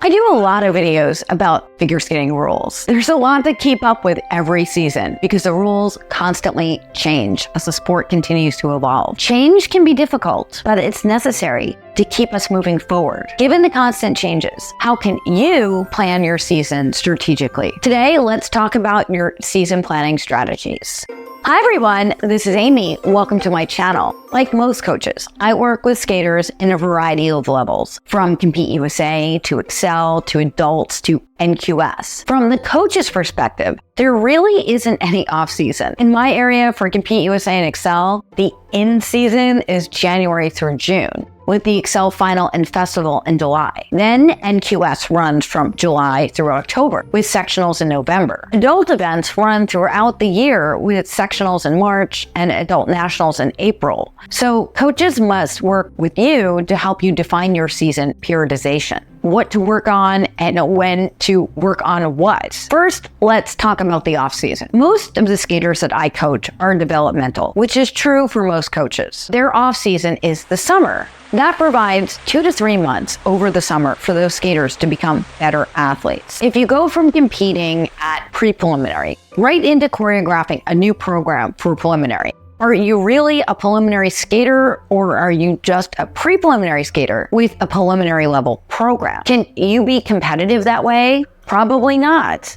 I do a lot of videos about figure skating rules. There's a lot to keep up with every season because the rules constantly change as the sport continues to evolve. Change can be difficult, but it's necessary to keep us moving forward. Given the constant changes, how can you plan your season strategically? Today, let's talk about your season planning strategies. Hi everyone, this is Amy. Welcome to my channel. Like most coaches, I work with skaters in a variety of levels, from Compete USA to Excel to adults to NQS. From the coach's perspective, there really isn't any off-season. In my area for Compete USA and Excel, the in-season is January through June, with the Excel Final and Festival in July. Then NQS runs from July through October, with sectionals in November. Adult events run throughout the year with sectionals in March and adult nationals in April. So coaches must work with you to help you define your season periodization, what to work on and when to work on what. First, let's talk about the off-season. Most of the skaters that I coach are developmental, which is true for most coaches. Their off-season is the summer. That provides 2 to 3 months over the summer for those skaters to become better athletes. If you go from competing at pre-preliminary right into choreographing a new program for preliminary, are you really a preliminary skater or are you just a pre-preliminary skater with a preliminary level program? Can you be competitive that way? Probably not.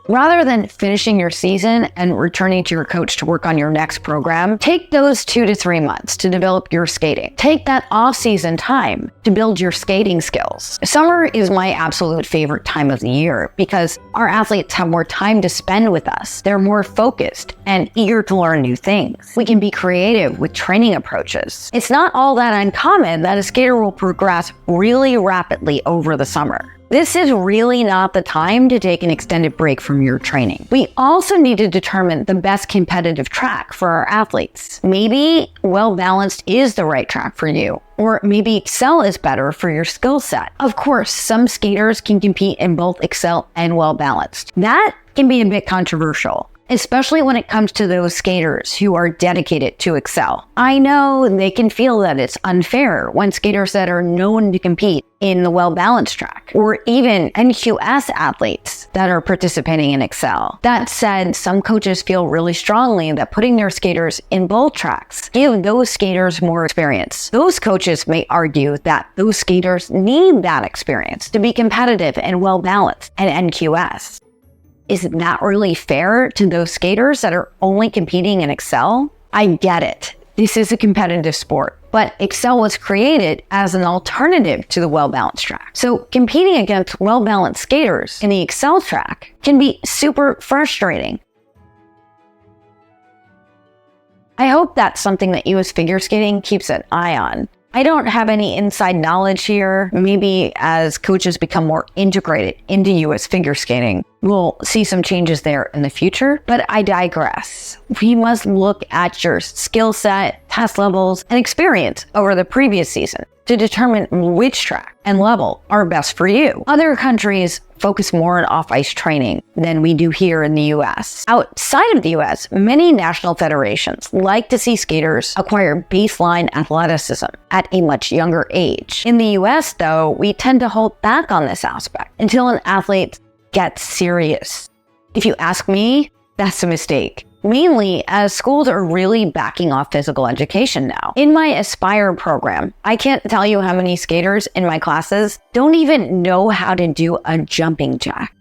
Rather than finishing your season and returning to your coach to work on your next program, take those 2 to 3 months to develop your skating. Take that off-season time to build your skating skills. Summer is my absolute favorite time of the year because our athletes have more time to spend with us. They're more focused and eager to learn new things. We can be creative with training approaches. It's not all that uncommon that a skater will progress really rapidly over the summer. This is really not the time to take an extended break from your training. We also need to determine the best competitive track for our athletes. Maybe well-balanced is the right track for you, or maybe Excel is better for your skill set. Of course, some skaters can compete in both Excel and well-balanced. That can be a bit controversial, especially when it comes to those skaters who are dedicated to Excel. I know they can feel that it's unfair when skaters that are known to compete in the well-balanced track, or even NQS athletes that are participating in Excel. That said, some coaches feel really strongly that putting their skaters in both tracks give those skaters more experience. Those coaches may argue that those skaters need that experience to be competitive and well-balanced at NQS. Is that really fair to those skaters that are only competing in Excel? I get it. This is a competitive sport, but Excel was created as an alternative to the well-balanced track. So competing against well-balanced skaters in the Excel track can be super frustrating. I hope that's something that US Figure Skating keeps an eye on. I don't have any inside knowledge here. Maybe as coaches become more integrated into US Figure Skating, we'll see some changes there in the future, but I digress. We must look at your skill set, test levels, and experience over the previous season to determine which track and level are best for you. Other countries focus more on off-ice training than we do here in the US. Outside of the US, many national federations like to see skaters acquire baseline athleticism at a much younger age. In the US, though, we tend to hold back on this aspect until an athlete gets serious. If you ask me, that's a mistake. Mainly as schools are really backing off physical education now. In my Aspire program, I can't tell you how many skaters in my classes don't even know how to do a jumping jack.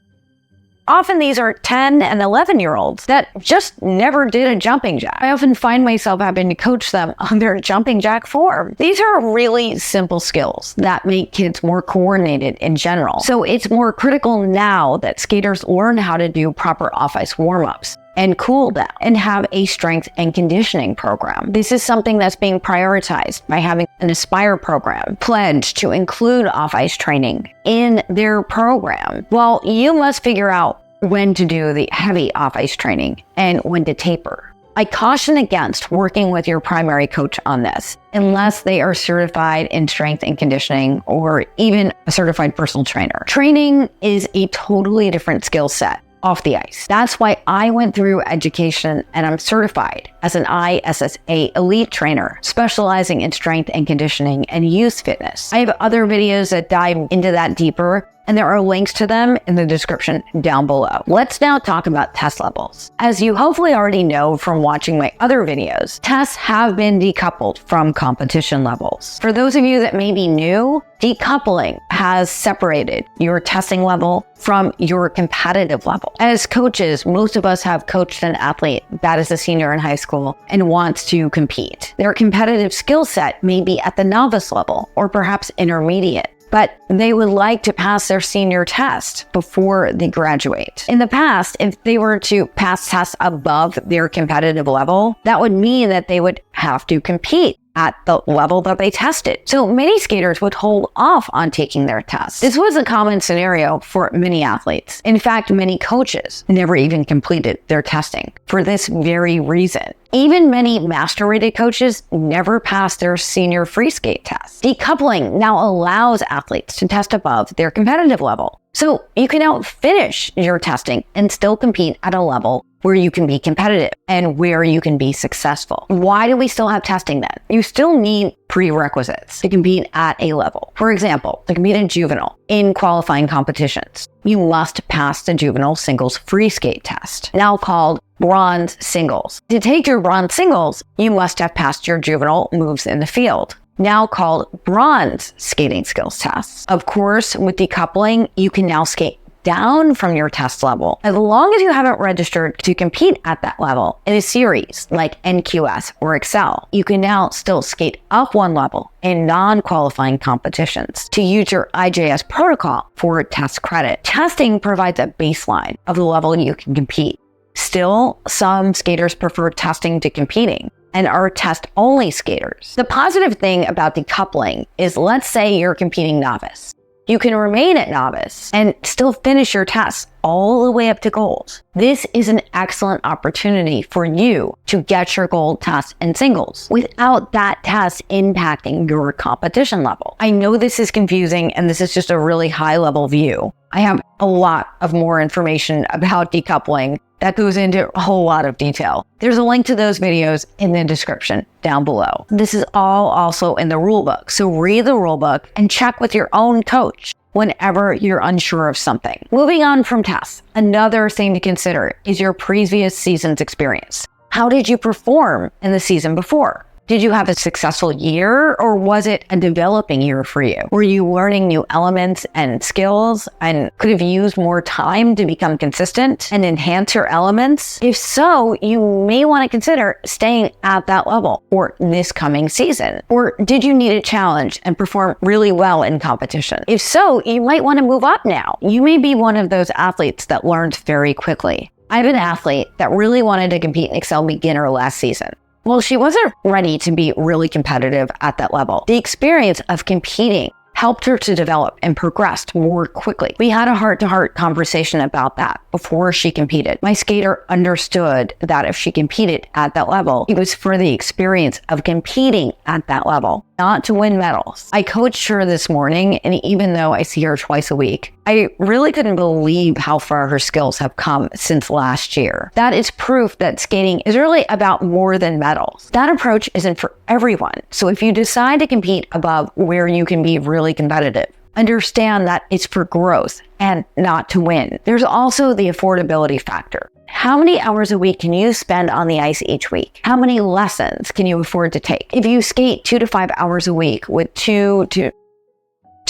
Often these are 10 and 11-year-olds that just never did a jumping jack. I often find myself having to coach them on their jumping jack form. These are really simple skills that make kids more coordinated in general. So it's more critical now that skaters learn how to do proper off-ice warm-ups and cool down and have a strength and conditioning program. This is something that's being prioritized by having an Aspire program pledged to include off-ice training in their program. Well, you must figure out when to do the heavy off-ice training and when to taper. I caution against working with your primary coach on this unless they are certified in strength and conditioning or even a certified personal trainer. Training is a totally different skill set off the ice. That's why I went through education and I'm certified as an ISSA elite trainer, specializing in strength and conditioning and youth fitness. I have other videos that dive into that deeper, and there are links to them in the description down below. Let's now talk about test levels. As you hopefully already know from watching my other videos, tests have been decoupled from competition levels. For those of you that may be new, decoupling has separated your testing level from your competitive level. As coaches, most of us have coached an athlete that is a senior in high school and wants to compete. Their competitive skill set may be at the novice level or perhaps intermediate, but they would like to pass their senior test before they graduate. In the past, if they were to pass tests above their competitive level, that would mean that they would have to compete at the level that they tested. So many skaters would hold off on taking their tests. This was a common scenario for many athletes. In fact, many coaches never even completed their testing for this very reason. Even many master-rated coaches never passed their senior free skate test. Decoupling now allows athletes to test above their competitive level. So you can now finish your testing and still compete at a level where you can be competitive and where you can be successful. Why do we still have testing then? You still need prerequisites to compete at a level. For example, to compete in juvenile, in qualifying competitions, you must pass the juvenile singles free skate test, now called bronze singles. To take your bronze singles, you must have passed your juvenile moves in the field, now called bronze skating skills tests. Of course, with decoupling, you can now skate down from your test level as long as you haven't registered to compete at that level in a series like NQS or Excel. You can now still skate up one level in non-qualifying competitions to use your IJS protocol for test credit. Testing provides a baseline of the level you can compete. Still, some skaters prefer testing to competing and are test-only skaters. The positive thing about decoupling is, let's say you're competing novice. You can remain at novice and still finish your tests all the way up to gold. This is an excellent opportunity for you to get your gold test in singles without that test impacting your competition level. I know this is confusing and this is just a really high level view. I have a lot of more information about decoupling that goes into a whole lot of detail. There's a link to those videos in the description down below. This is all also in the rulebook, so read the rulebook and check with your own coach whenever you're unsure of something. Moving on from tests, another thing to consider is your previous season's experience. How did you perform in the season before? Did you have a successful year, or was it a developing year for you? Were you learning new elements and skills and could have used more time to become consistent and enhance your elements? If so, you may want to consider staying at that level for this coming season. Or did you need a challenge and perform really well in competition? If so, you might want to move up now. You may be one of those athletes that learned very quickly. I have an athlete that really wanted to compete in Excel Beginner last season. Well, she wasn't ready to be really competitive at that level. The experience of competing helped her to develop and progressed more quickly. We had a heart-to-heart conversation about that before she competed. My skater understood that if she competed at that level, it was for the experience of competing at that level, not to win medals. I coached her this morning, and even though I see her twice a week, I really couldn't believe how far her skills have come since last year. That is proof that skating is really about more than medals. That approach isn't for everyone. So if you decide to compete above where you can be really competitive, understand that it's for growth and not to win. There's also the affordability factor. How many hours a week can you spend on the ice each week? How many lessons can you afford to take? If you skate 2 to 5 hours a week with two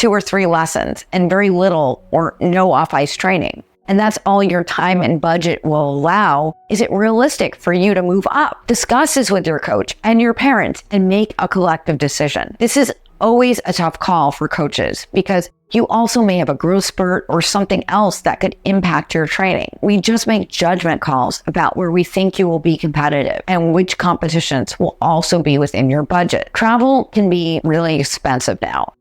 or three lessons and very little or no off-ice training, and that's all your time and budget will allow, is it realistic for you to move up? Discuss this with your coach and your parents and make a collective decision. This is always a tough call for coaches because you also may have a growth spurt or something else that could impact your training. We just make judgment calls about where we think you will be competitive and which competitions will also be within your budget. Travel can be really expensive now.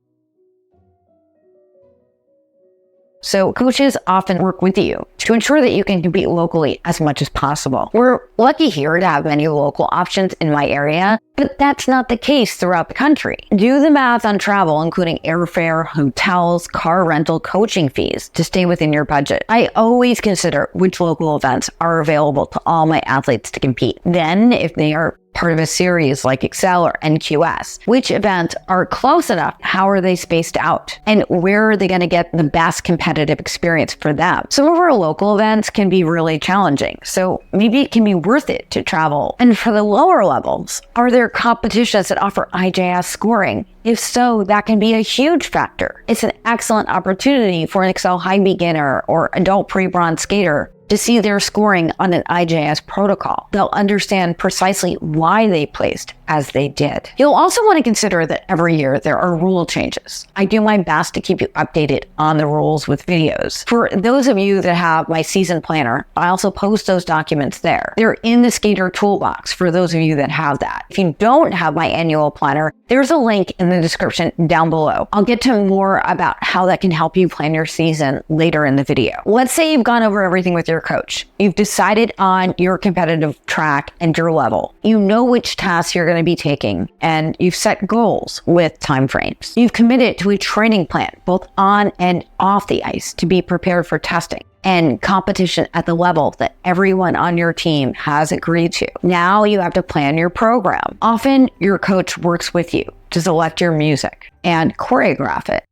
So coaches often work with you to ensure that you can compete locally as much as possible. We're lucky here to have many local options in my area, but that's not the case throughout the country. Do the math on travel, including airfare, hotels, car rental, coaching fees to stay within your budget. I always consider which local events are available to all my athletes to compete. Then, if they are part of a series like Excel or NQS, which events are close enough? How are they spaced out? And where are they going to get the best competitive experience for them? Some of our local events can be really challenging, so maybe it can be worth it to travel. And for the lower levels, are there competitions that offer IJS scoring? If so, that can be a huge factor. It's an excellent opportunity for an Excel high beginner or adult pre-bronze skater to see their scoring on an IJS protocol. They'll understand precisely why they placed as they did. You'll also want to consider that every year there are rule changes. I do my best to keep you updated on the rules with videos. For those of you that have my season planner, I also post those documents there. They're in the Skater Toolbox for those of you that have that. If you don't have my annual planner, there's a link in the description down below. I'll get to more about how that can help you plan your season later in the video. Let's say you've gone over everything with your coach. You've decided on your competitive track and your level. You know which tasks you're going to be taking, and you've set goals with timeframes. You've committed to a training plan, both on and off the ice, to be prepared for testing and competition at the level that everyone on your team has agreed to. Now you have to plan your program. Often your coach works with you to select your music and choreograph it.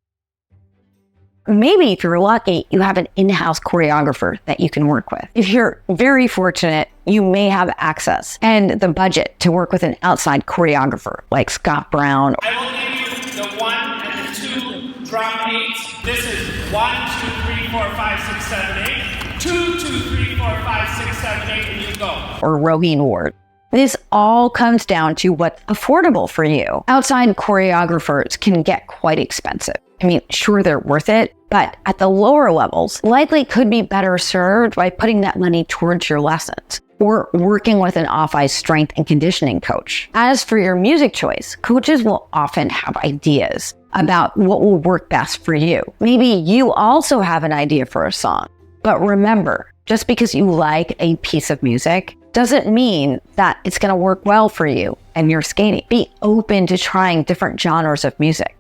Maybe if you're lucky, you have an in-house choreographer that you can work with. If you're very fortunate, you may have access and the budget to work with an outside choreographer like Scott Brown. I will give you the 1 and the 2 drum beats. This is 1, 2, 3, 4, 5, 6, 7, 8. 2, 2, 3, 4, 5, 6, 7, 8, and you go. Or Roheen Ward. This all comes down to what's affordable for you. Outside choreographers can get quite expensive. I mean, sure, they're worth it, but at the lower levels, likely could be better served by putting that money towards your lessons or working with an off-ice strength and conditioning coach. As for your music choice, coaches will often have ideas about what will work best for you. Maybe you also have an idea for a song, but remember, just because you like a piece of music doesn't mean that it's going to work well for you and your skating. Be open to trying different genres of music.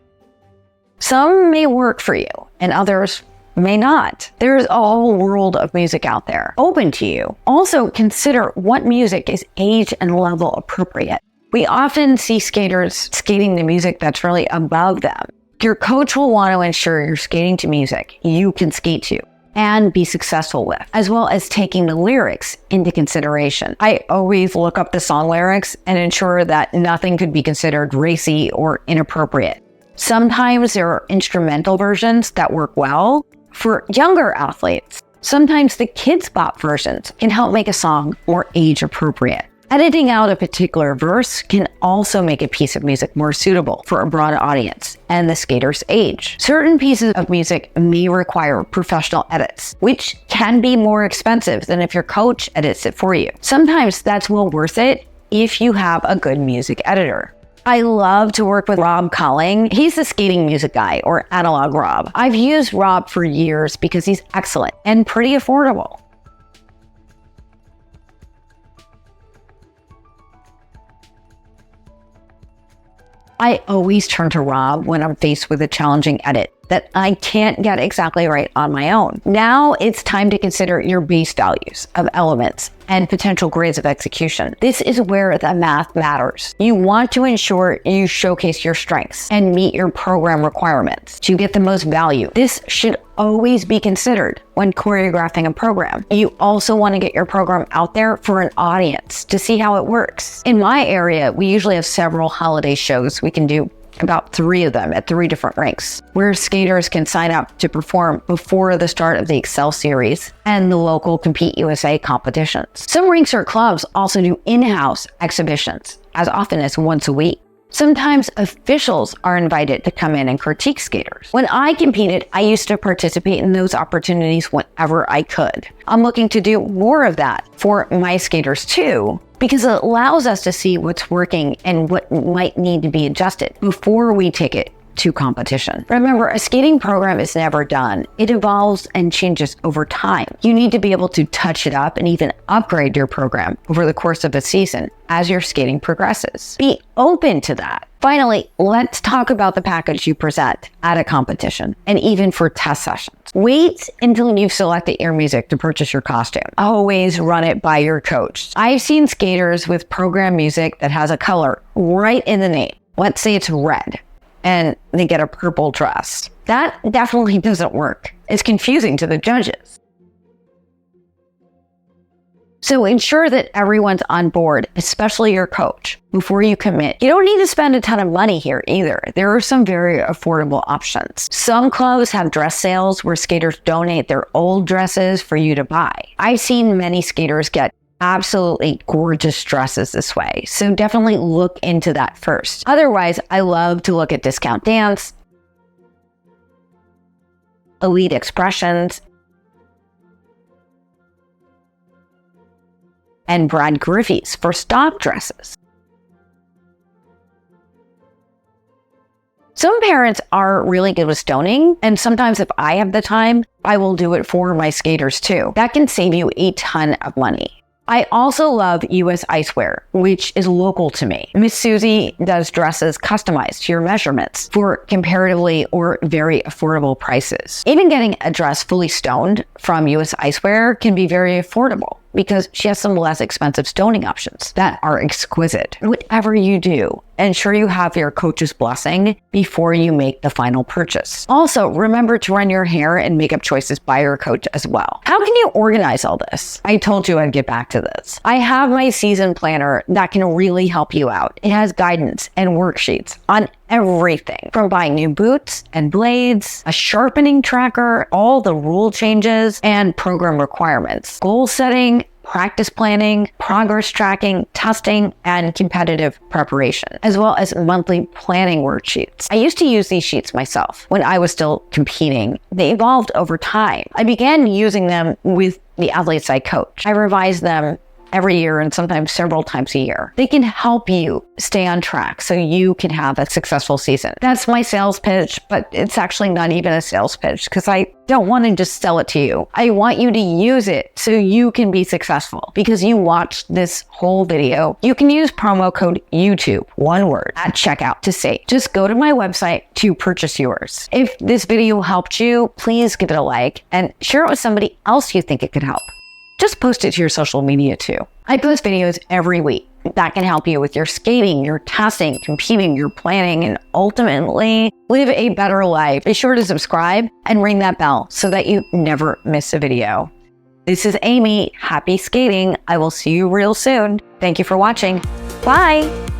Some may work for you and others may not. There's a whole world of music out there open to you. Also consider what music is age and level appropriate. We often see skaters skating to music that's really above them. Your coach will want to ensure you're skating to music you can skate to and be successful with, as well as taking the lyrics into consideration. I always look up the song lyrics and ensure that nothing could be considered racy or inappropriate. Sometimes there are instrumental versions that work well for younger athletes. Sometimes the kids pop versions can help make a song more age appropriate. Editing out a particular verse can also make a piece of music more suitable for a broad audience and the skater's age. Certain pieces of music may require professional edits, which can be more expensive than if your coach edits it for you. Sometimes that's well worth it if you have a good music editor. I love to work with Rob Colling. He's the skating music guy, or Analog Rob. I've used Rob for years because he's excellent and pretty affordable. I always turn to Rob when I'm faced with a challenging edit that I can't get exactly right on my own. Now it's time to consider your base values of elements and potential grades of execution. This is where the math matters. You want to ensure you showcase your strengths and meet your program requirements to get the most value. This should always be considered when choreographing a program. You also want to get your program out there for an audience to see how it works. In my area, we usually have several holiday shows. We can do about 3 of them at 3 different rinks, where skaters can sign up to perform before the start of the Excel series and the local Compete USA competitions. Some rinks or clubs also do in-house exhibitions as often as once a week. Sometimes officials are invited to come in and critique skaters. When I competed, I used to participate in those opportunities whenever I could. I'm looking to do more of that for my skaters too, because it allows us to see what's working and what might need to be adjusted before we take it to competition. Remember, a skating program is never done. It evolves and changes over time. You need to be able to touch it up and even upgrade your program over the course of a season as your skating progresses. Be open to that. Finally, let's talk about the package you present at a competition and even for test sessions. Wait until you've selected your music to purchase your costume. Always run it by your coach. I've seen skaters with program music that has a color right in the name. Let's say it's red and they get a purple dress. That definitely doesn't work. It's confusing to the judges. So ensure that everyone's on board, especially your coach, before you commit. You don't need to spend a ton of money here either. There are some very affordable options. Some clubs have dress sales where skaters donate their old dresses for you to buy. I've seen many skaters get absolutely gorgeous dresses this way, so definitely look into that first. Otherwise, I love to look at Discount Dance, Elite Expressions, and Brad Griffey's for stock dresses. Some parents are really good with stoning, and sometimes if I have the time, I will do it for my skaters too. That can save you a ton of money. I also love US Icewear, which is local to me. Miss Susie does dresses customized to your measurements for comparatively or very affordable prices. Even getting a dress fully stoned from US Icewear can be very affordable because she has some less expensive stoning options that are exquisite. Whatever you do, ensure you have your coach's blessing before you make the final purchase. Also, remember to run your hair and makeup choices by your coach as well. How can you organize all this? I told you I'd get back to this. I have my season planner that can really help you out. It has guidance and worksheets on everything from buying new boots and blades, a sharpening tracker, all the rule changes and program requirements, goal setting, practice planning, progress tracking, testing, and competitive preparation, as well as monthly planning worksheets. I used to use these sheets myself when I was still competing. They evolved over time. I began using them with the athletes I coach. I revise them every year and sometimes several times a year. They can help you stay on track so you can have a successful season. That's my sales pitch, but it's actually not even a sales pitch because I don't want to just sell it to you. I want you to use it so you can be successful. Because you watched this whole video, you can use promo code YouTube, one word, at checkout to save. Just go to my website to purchase yours. If this video helped you, please give it a like and share it with somebody else you think it could help. Just post it to your social media too. I post videos every week that can help you with your skating, your testing, competing, your planning, and ultimately live a better life. Be sure to subscribe and ring that bell so that you never miss a video. This is Amy. Happy skating. I will see you real soon. Thank you for watching. Bye.